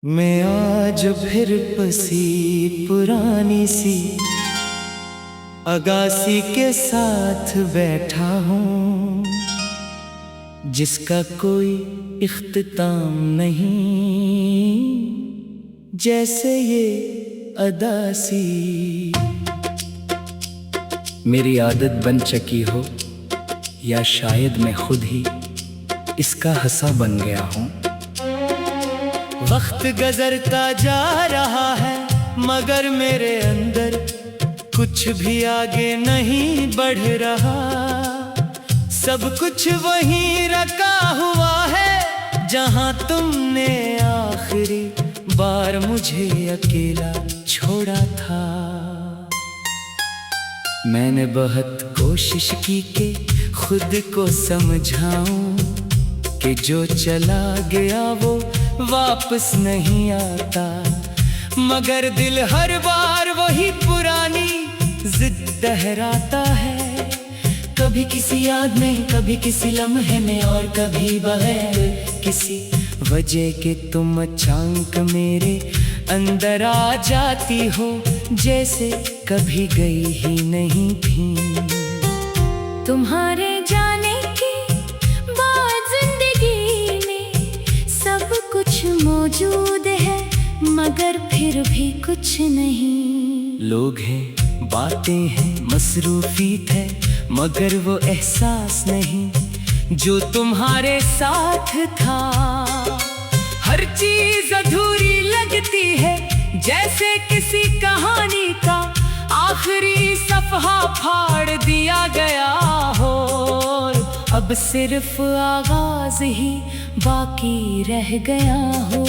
मैं आज फिर बसी पुरानी सी अगासी के साथ बैठा हूँ, जिसका कोई इख्तिताम नहीं, जैसे ये अदासी मेरी आदत बन चुकी हो, या शायद मैं खुद ही इसका हंसा बन गया हूँ। वक्त गुजरता जा रहा है मगर मेरे अंदर कुछ भी आगे नहीं बढ़ रहा। सब कुछ वहीं रखा हुआ है जहां तुमने आखिरी बार मुझे अकेला छोड़ा था। मैंने बहुत कोशिश की कि खुद को समझाऊं कि जो चला गया वो वापस नहीं आता, मगर दिल हर बार वही पुरानी जिद दोहराता है। कभी किसी याद में, कभी किसी लम्हे में, और कभी बगैर किसी वजह के तुम अचानक मेरे अंदर आ जाती हो, जैसे कभी गई ही नहीं थी। तुम्हारे जाने के बाद जिंदगी में सब कुछ मौजूद है, मगर फिर भी कुछ नहीं। लोग हैं, बातें हैं, मसरूफियत है, मगर वो एहसास नहीं जो तुम्हारे साथ था। हर चीज अधूरी लगती है, जैसे किसी कहानी का आखिरी सफहा फाड़ दिया गया हो, अब सिर्फ आगाज ही बाकी रह गया हो।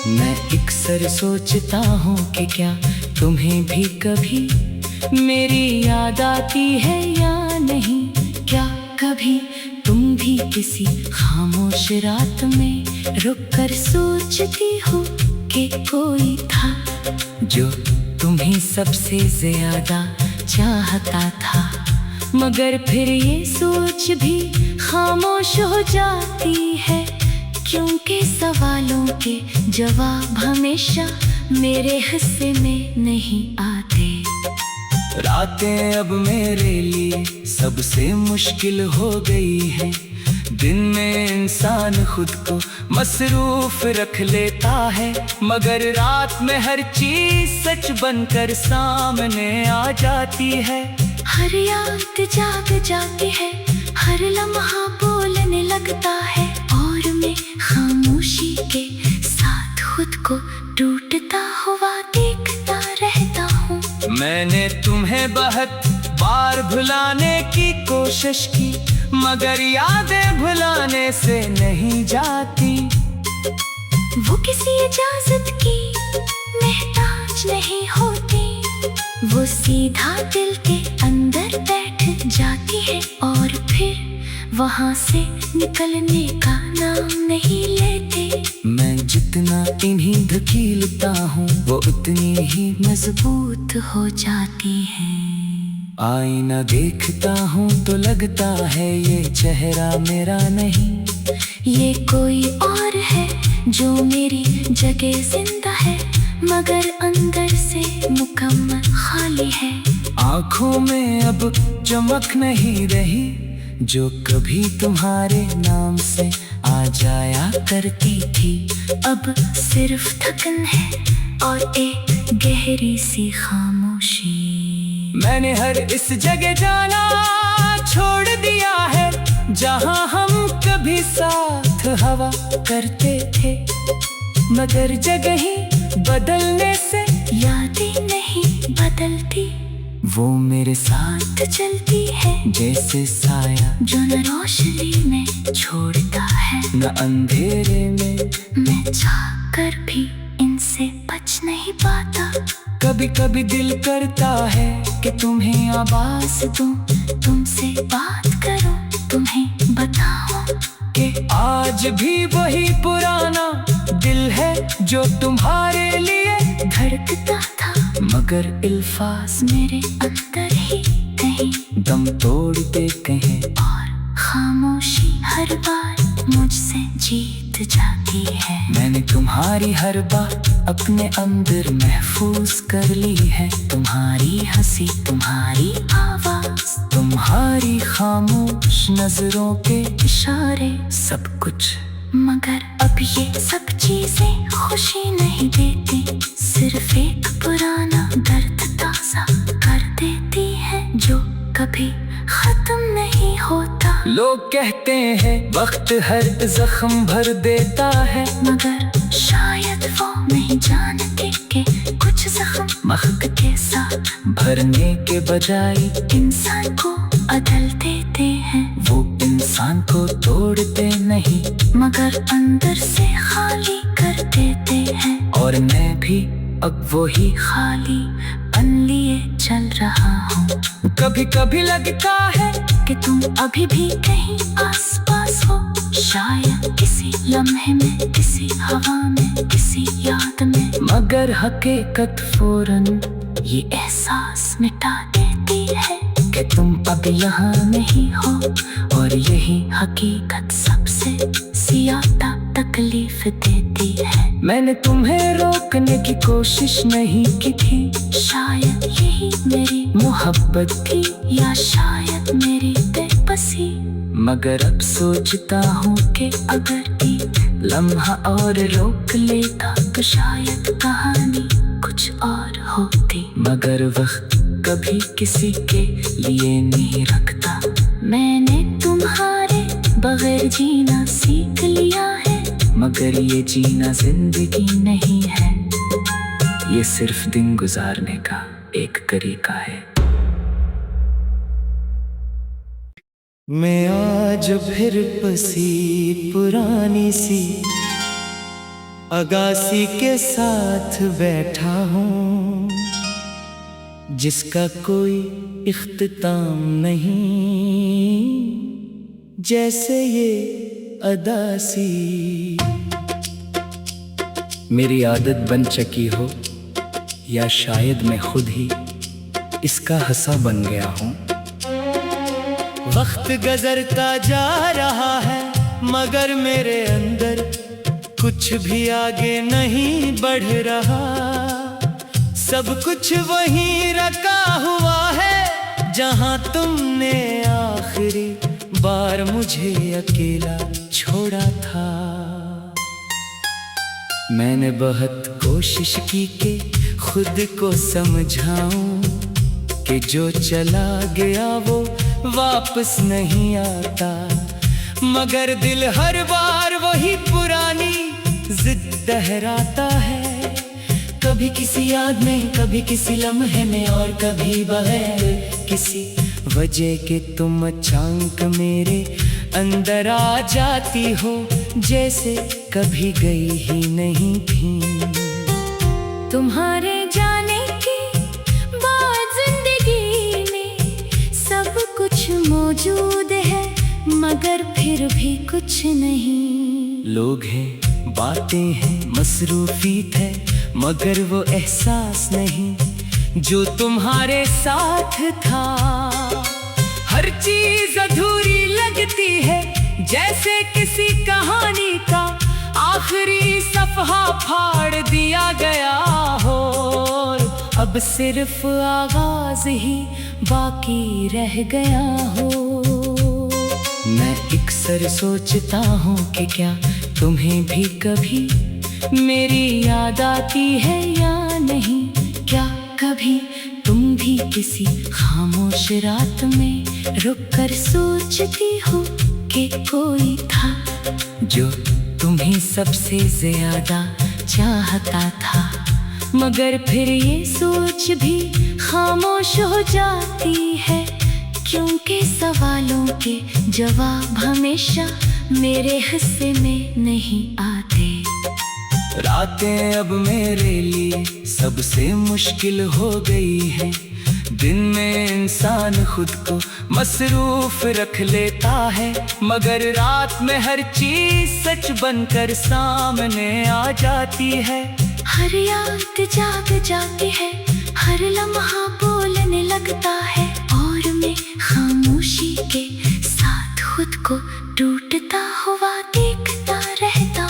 मैं अक्सर सोचता हूँ कि क्या तुम्हें भी कभी मेरी याद आती है या नहीं। क्या कभी तुम भी किसी खामोश रात में रुक कर सोचती हो कि कोई था जो तुम्हें सबसे ज्यादा चाहता था, मगर फिर ये सोच भी खामोश हो जाती है, क्योंकि सवालों के जवाब हमेशा मेरे हिस्से में नहीं आते। रातें अब मेरे लिए सबसे मुश्किल हो गई है। दिन में इंसान खुद को मसरूफ रख लेता है, मगर रात में हर चीज सच बनकर सामने आ जाती है। हर याद जाग जाती है, हर लम्हा बोलने लगता है, और मैं खामोशी के साथ खुद को टूटता हुआ देखता रहता हूँ। मैंने तुम्हें बहुत बार भुलाने की कोशिश की, मगर यादें भुलाने से नहीं जाती। वो किसी इजाजत की मोहताज नहीं होती, वो सीधा दिल के अंदर बैठ जाती है, और फिर वहाँ से निकलने का नाम नहीं लेते। मैं जितना इन्हीं धकेलता हूँ वो उतनी ही मजबूत हो जाती है। आईना देखता हूँ तो लगता है ये चेहरा मेरा नहीं, ये कोई और है जो मेरी जगह जिंदा है, मगर अंदर से मुकम्मल खाली है। आँखों में अब चमक नहीं रही जो कभी तुम्हारे नाम से आ जाया करती थी। अब सिर्फ थकन है और एक गहरी सी खामोशी। मैंने हर इस जगह जाना छोड़ दिया है जहां हम कभी साथ हवा करते थे, मगर जगह ही बदलने से यादें नहीं बदलती। वो मेरे साथ चलती है जैसे साया जो न रोशनी में छोड़ता है, न अंधेरे में। मैं चाहकर भी इनसे बच नहीं पाता। कभी कभी दिल करता है कि तुम्हें आवाज दूं, तुमसे बात करूं, तुम्हें बताऊं कि आज भी वही पुराना दिल है जो तुम्हारे लिए धड़कता था, मगर अल्फाज मेरे अंदर ही कहीं दम तोड़ते कहीं, और खामोशी हर बार मुझसे जीत बीत जाती है। मैंने तुम्हारी हर बात अपने अंदर महफूज कर ली है। तुम्हारी हंसी, तुम्हारी आवाज, तुम्हारी खामोश नजरों के इशारे, सब कुछ। मगर अब ये सब चीजें खुशी नहीं देती, सिर्फ एक पुराना दर्द ताजा कर देती है जो कभी खत्म नहीं होता। लोग कहते हैं वक्त हर जख्म भर देता है, मगर शायद वो नहीं जानते कि कुछ जख्म महक के साथ भरने के बजाय इंसान को अदल देते हैं। वो इंसान को तोड़ते नहीं मगर अंदर से खाली कर देते हैं। और मैं भी अब वही खाली बन लिए चल रहा हूँ। कभी कभी लगता है कि तुम अभी भी कहीं आसपास हो, शायद किसी लम्हे में, किसी हवा में, किसी याद में। मगर हकीकत फौरन ये एहसास मिटा देती है कि तुम अब यहाँ नहीं हो। और यही हकीकत सबसे ज्यादा तकलीफ देती है। मैंने तुम्हें रोकने की कोशिश नहीं की थी, शायद यही मेरी मोहब्बत थी या शायद मेरी बेबसी। मगर अब सोचता हूँ कि अगर एक लम्हा और रोक लेता तो शायद कहानी कुछ और होती। मगर वक्त कभी किसी के लिए नहीं रखता। मैंने तुम्हारे बगैर जीना सीख लिया है, मगर ये जीना जिंदगी नहीं है, ये सिर्फ दिन गुजारने का एक तरीका है। मैं आज फिर बसी पुरानी सी अगासी के साथ बैठा हूँ, जिसका कोई इख्तिताम नहीं, जैसे ये अदासी मेरी आदत बन चुकी हो, या शायद मैं खुद ही इसका हिस्सा बन गया हूँ। वक्त गुजरता जा रहा है मगर मेरे अंदर कुछ भी आगे नहीं बढ़ रहा। सब कुछ वहीं रखा हुआ है जहां तुमने आखिरी बार मुझे अकेला छोड़ा था। मैंने बहुत कोशिश की कि खुद को समझाऊं कि जो चला गया वो वापस नहीं आता, मगर दिल हर बार वही पुरानी जिद दोहराता है। कभी किसी याद में, कभी किसी लम्हे में, और कभी बगैर किसी वजह के तुम अचानक मेरे अंदर आ जाती हो, जैसे कभी गई ही नहीं थी। तुम्हारे जाने के बाद जिंदगी में सब कुछ मौजूद है, मगर फिर भी कुछ नहीं। लोग हैं, बातें हैं, मसरूफियत है, मगर वो एहसास नहीं जो तुम्हारे साथ था। हर चीज अधूरी लगती है, जैसे किसी कहानी का आखिरी सफहा फाड़ दिया गया हो, अब सिर्फ आगाज ही बाकी रह गया हो। मैं अक्सर सोचता हूँ कि क्या तुम्हें भी कभी मेरी याद आती है या नहीं। क्या कभी तुम भी किसी खामोश रात में रुक कर सोचती हो कि कोई था जो तुम्हें सबसे ज्यादा चाहता था, मगर फिर ये सोच भी खामोश हो जाती है, क्योंकि सवालों के जवाब हमेशा मेरे हिस्से में नहीं आते। रातें अब मेरे लिए सबसे मुश्किल हो गई है। दिन में इंसान खुद को मसरूफ रख लेता है, मगर रात में हर चीज सच बनकर सामने आ जाती है। हर याद जाग जाती है, हर लम्हा बोलने लगता है, और मैं खामोशी के साथ खुद को टूटता हुआ देखता रहता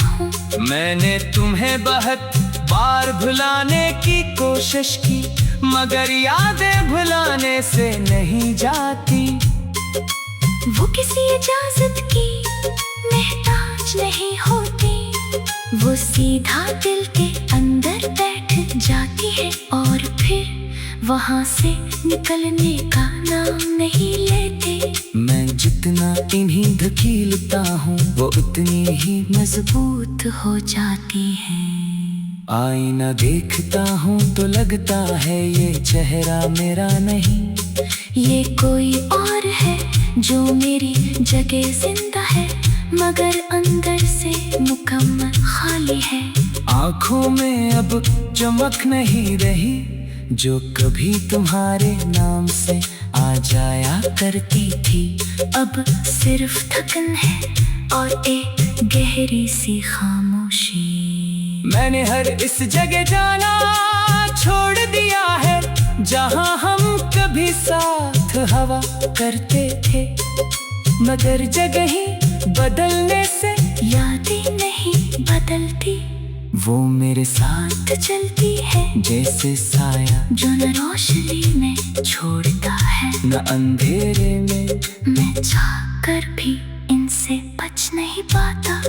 मैंने तुम्हें बहुत बार भुलाने की कोशिश की, मगर यादें भुलाने से नहीं जाती। वो किसी इजाजत की मोहताज नहीं होती, वो सीधा दिल के अंदर बैठ जाती है और फिर वहाँ से निकलने का नाम नहीं लेते। मैं जितना इन्हीं धकेलता हूँ वो उतनी ही मजबूत हो जाती है। आईना देखता हूँ तो लगता है ये चेहरा मेरा नहीं, ये कोई और है जो मेरी जगह जिंदा है, मगर अंदर से मुकम्मल खाली है। आँखों में अब चमक नहीं रही जो कभी तुम्हारे नाम से आ जाया करती थी। अब सिर्फ थकन है और एक गहरी सी खामोशी। मैंने हर इस जगह जाना छोड़ दिया है जहाँ हम कभी साथ हवा करते थे, मगर जगह ही बदलने से यादें नहीं बदलती। वो मेरे साथ चलती है जैसे साया जो न रोशनी में छोड़ता है न अंधेरे में। मैं चाहकर भी इनसे बच नहीं पाता।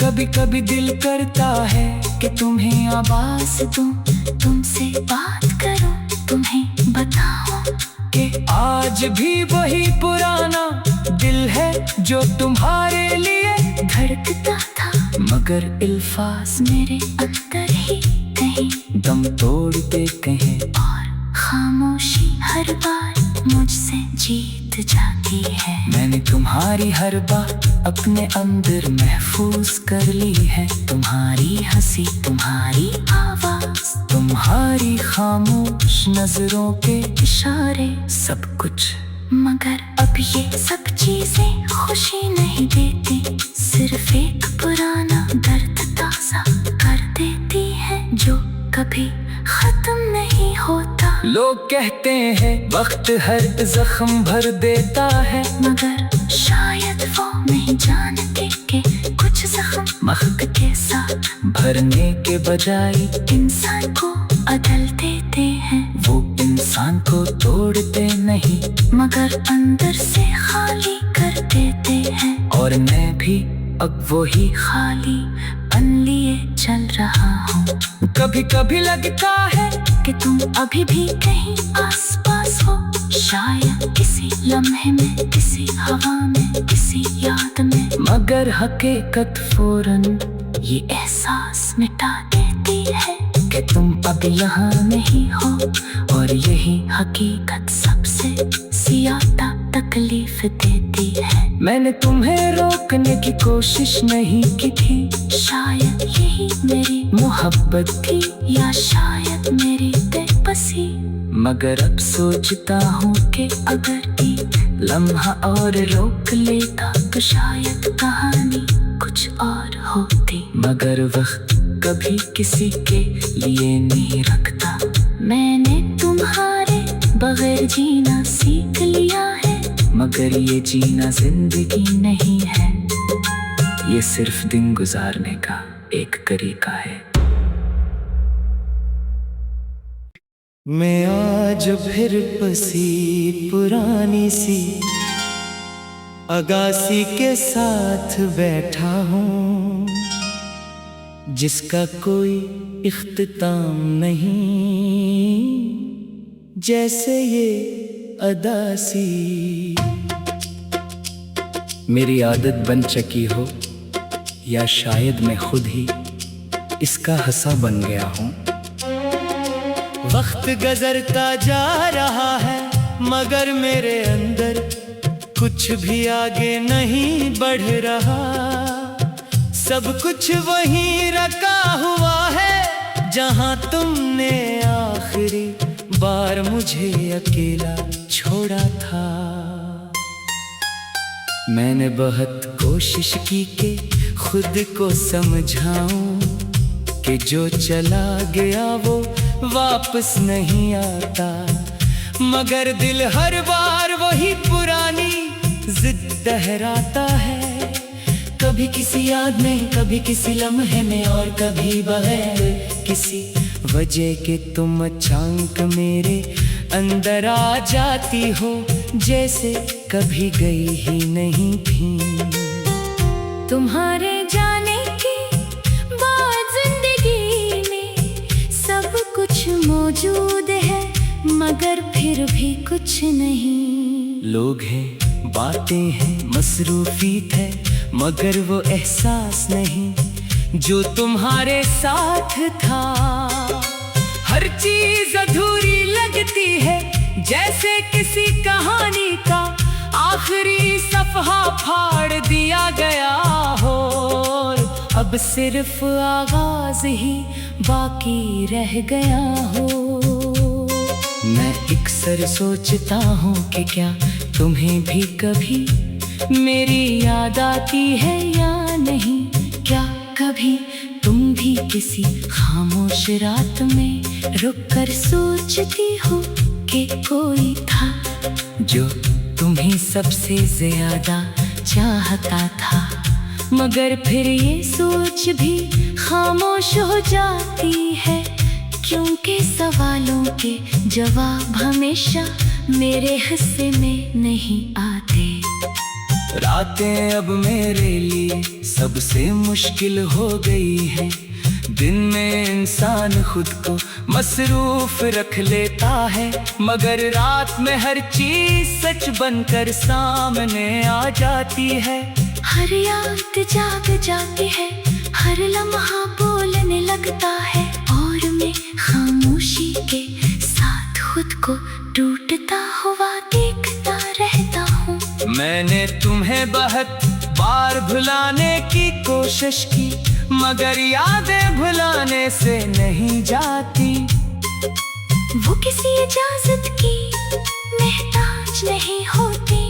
कभी कभी दिल करता है कि तुम्हें आवाज दूं, तुमसे बात करूं, तुम्हें बताऊं कि आज भी वही पुराना दिल है जो तुम्हारे लिए धड़कता था, मगर अल्फाज मेरे अंदर ही कहीं दम तोड़ते कहीं। और खामोशी हर बार मुझसे जीत जाती है। मैंने तुम्हारी हर बात अपने अंदर महफूज कर ली है, तुम्हारी हंसी, तुम्हारी आवाज, तुम्हारी खामोश नजरों के इशारे, सब कुछ। मगर अब ये सब चीजें खुशी नहीं देती, सिर्फ एक पुराना दर्द ताजा कर देती है जो कभी खत्म नहीं होता। लोग कहते हैं वक्त हर जख्म भर देता है, मगर शायद वो नहीं जानते कि कुछ जख्म महक के साथ भरने के बजाय इंसान को अदल देते हैं। वो इंसान को तोड़ते नहीं मगर अंदर से खाली कर देते हैं। और मैं भी अब वही खाली बन लिए चल रहा हूँ। कभी कभी लगता है कि तुम अभी भी कहीं आसपास हो, शायद किसी लम्हे में, किसी हवा में, किसी याद में, मगर हकीकत फौरन ये एहसास मिटा देती है कि तुम अब यहाँ नहीं हो। और यही हकीकत सबसे ज्यादा तकलीफ देती है। मैंने तुम्हें रोकने की कोशिश नहीं की थी, शायद यही मेरी मोहब्बत थी या शायद मेरी बेबसी, मगर अब सोचता हूँ कि अगर एक लम्हा और रोक लेता तो शायद कहानी कुछ और होती। मगर वक्त कभी किसी के लिए नहीं रखता। मैंने तुम्हारे बगैर जीना सीख लिया है, मगर ये जीना जिंदगी नहीं है, ये सिर्फ दिन गुजारने का एक तरीका है। मैं आज फिर बसी पुरानी सी अगासी के साथ बैठा हूँ, जिसका कोई इख्तिताम नहीं, जैसे ये अदासी मेरी आदत बन चुकी हो, या शायद मैं खुद ही इसका हिस्सा बन गया हूँ। वक्त गुजरता जा रहा है मगर मेरे अंदर कुछ भी आगे नहीं बढ़ रहा। सब कुछ वहीं रखा हुआ है जहां तुमने आखिरी बार मुझे अकेला छोड़ा था। मैंने बहुत कोशिश की कि खुद को समझाऊं कि जो चला गया वो वापस नहीं आता, मगर दिल हर बार वही पुरानी जिद दोहराता है। कभी किसी याद में, कभी किसी लम्हे में, और कभी बगैर किसी वजह के तुम अचानक मेरे अंदर आ जाती हो, जैसे कभी गई ही नहीं थी। तुम्हारे जाने के बाद जिंदगी में सब कुछ मौजूद है, मगर फिर भी कुछ नहीं। लोग हैं, बातें हैं, मसरूफियत है, मगर वो एहसास नहीं जो तुम्हारे साथ था। हर चीज अधूरी लगती है, जैसे किसी कहानी का आखिरी सफहा फाड़ दिया गया हो, अब सिर्फ आगाज ही बाकी रह गया हो। मैं अक्सर सोचता हूँ कि क्या तुम्हें भी कभी मेरी याद आती है या नहीं। क्या कभी तुम भी किसी खामोश रात में रुक कर सोचती हो कि कोई था जो तुम्हें सबसे ज्यादा चाहता था, मगर फिर ये सोच भी खामोश हो जाती है, क्योंकि सवालों के जवाब हमेशा मेरे हिस्से में नहीं आते। रातें अब मेरे लिए सबसे मुश्किल हो गई है। दिन में इंसान खुद को मसरूफ रख लेता है, मगर रात में हर चीज सच बनकर सामने आ जाती है। हर याद जाग जाती है, हर लम्हा बोलने लगता है, और मैं खामोशी के साथ खुद को टूटता हुआ देखता रहता हूँ। मैंने तुम्हें बहुत बार भुलाने की कोशिश की, मगर यादें भुलाने से नहीं जाती। वो किसी इजाजत की मोहताज नहीं होती,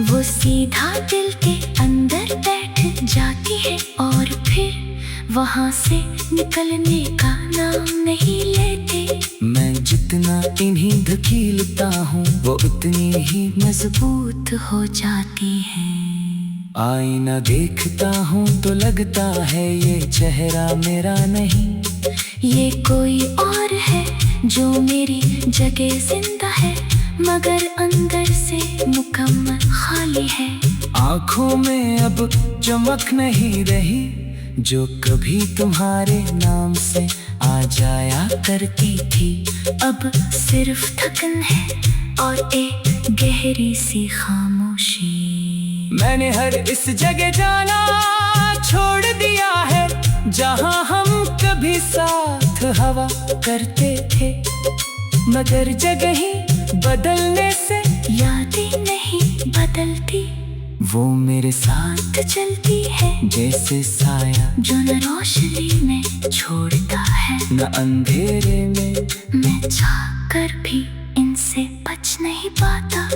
वो सीधा दिल के अंदर बैठ जाती है, और फिर वहाँ से निकलने का नाम नहीं लेते। मैं जितना इन्हीं धकेलता हूँ, वो उतनी ही मजबूत हो जाती है। आईना देखता हूँ तो लगता है ये चेहरा मेरा नहीं, ये कोई और है जो मेरी जगह जिंदा है, मगर अंदर से मुकम्मल खाली है। आँखों में अब चमक नहीं रही जो कभी तुम्हारे नाम से आ जाया करती थी, अब सिर्फ थकन है और एक गहरी सी खामोशी। मैंने हर इस जगह जाना छोड़ दिया है, जहाँ हम कभी साथ हवा करते थे, मगर जगह ही बदलने से यादें नहीं बदलती। वो मेरे साथ चलती है जैसे साया जो न रोशनी में छोड़ता है, न अंधेरे में। मैं चाहकर भी इनसे बच नहीं पाता।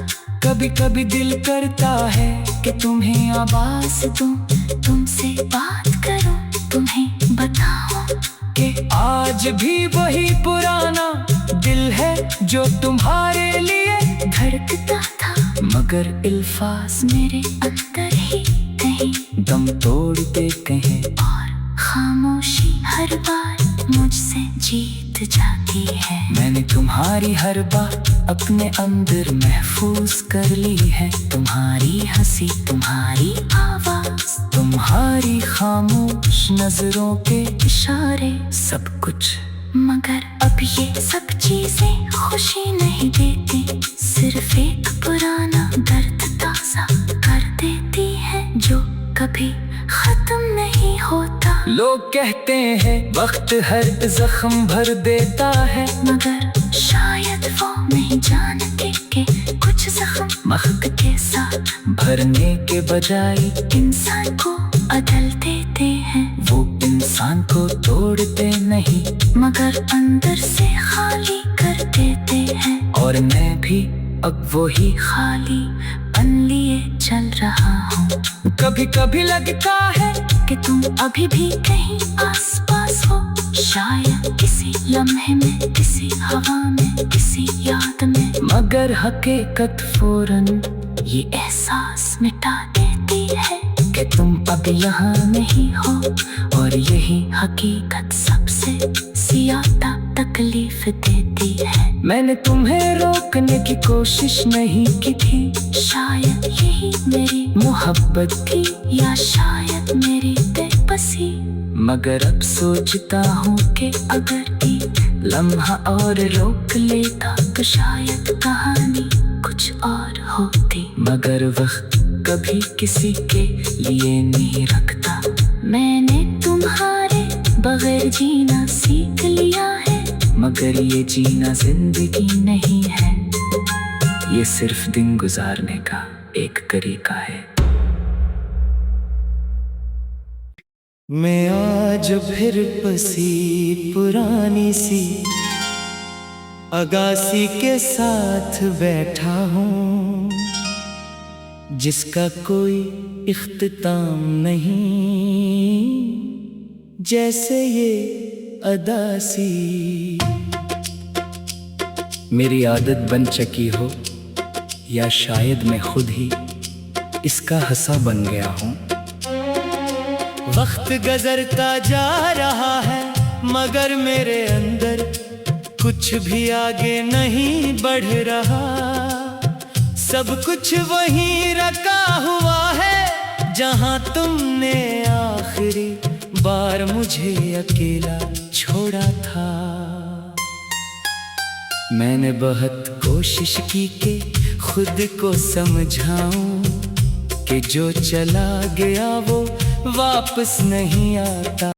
कभी कभी दिल करता है कि तुम्हें आवाज दूं, तुमसे बात करूं, तुम्हें बताऊं कि आज भी वही पुराना दिल है जो तुम्हारे लिए धड़कता था, मगर अल्फाज मेरे अंदर ही कहीं दम तोड़ते कहीं, और खामोशी हर बार मुझसे जीत जाती है। मैंने तुम्हारी हर बात अपने अंदर महफूज कर ली है, तुम्हारी हंसी, तुम्हारी आवाज, तुम्हारी खामोश नजरों के इशारे, सब कुछ। मगर अब ये सब चीजें खुशी नहीं देती, सिर्फ एक पुराना दर्द ताजा कर देती है जो कभी खत्म नहीं होता। लोग कहते हैं वक्त हर जख्म भर देता है, मगर शायद वो नहीं जानते कि कुछ जख्म महक के साथ भरने के बजाय इंसान को अदल देते हैं। वो इंसान को तोड़ते नहीं, मगर अंदर से खाली कर देते हैं, और मैं भी अब वही खाली बन लिए चल रहा हूँ। कभी कभी लगता है कि तुम अभी भी कहीं आसपास हो, शायद किसी लम्हे में, किसी हवा में, किसी याद में, मगर हकीकत फौरन ये एहसास मिटा देती है कि तुम अब यहाँ नहीं हो, और यही हकीकत सबसे ज्यादा तकलीफ देती है। मैंने तुम्हें रोकने की कोशिश नहीं की थी, शायद यही मेरी मोहब्बत थी, या शायद मेरी बेबसी। मगर अब सोचता हूँ कि अगर एक लम्हा और रोक लेता तो शायद कहानी कुछ और होती। मगर वक्त कभी किसी के लिए नहीं रखता। मैंने तुम्हारे बगैर जीना सीख लिया है, मगर ये जीना जिंदगी नहीं है, ये सिर्फ दिन गुजारने का एक तरीका है। मैं आज फिर बसी पुरानी सी अगासी के साथ बैठा हूँ, जिसका कोई इख्तिताम नहीं, जैसे ये अदासी मेरी आदत बन चुकी हो, या शायद मैं खुद ही इसका हिस्सा बन गया हूँ। वक्त गुजरता जा रहा है, मगर मेरे अंदर कुछ भी आगे नहीं बढ़ रहा। सब कुछ वहीं रखा हुआ है, जहां तुमने आखिरी बार मुझे अकेला छोड़ा था। मैंने बहुत कोशिश की कि खुद को समझाऊं कि जो चला गया वो वापस नहीं आता।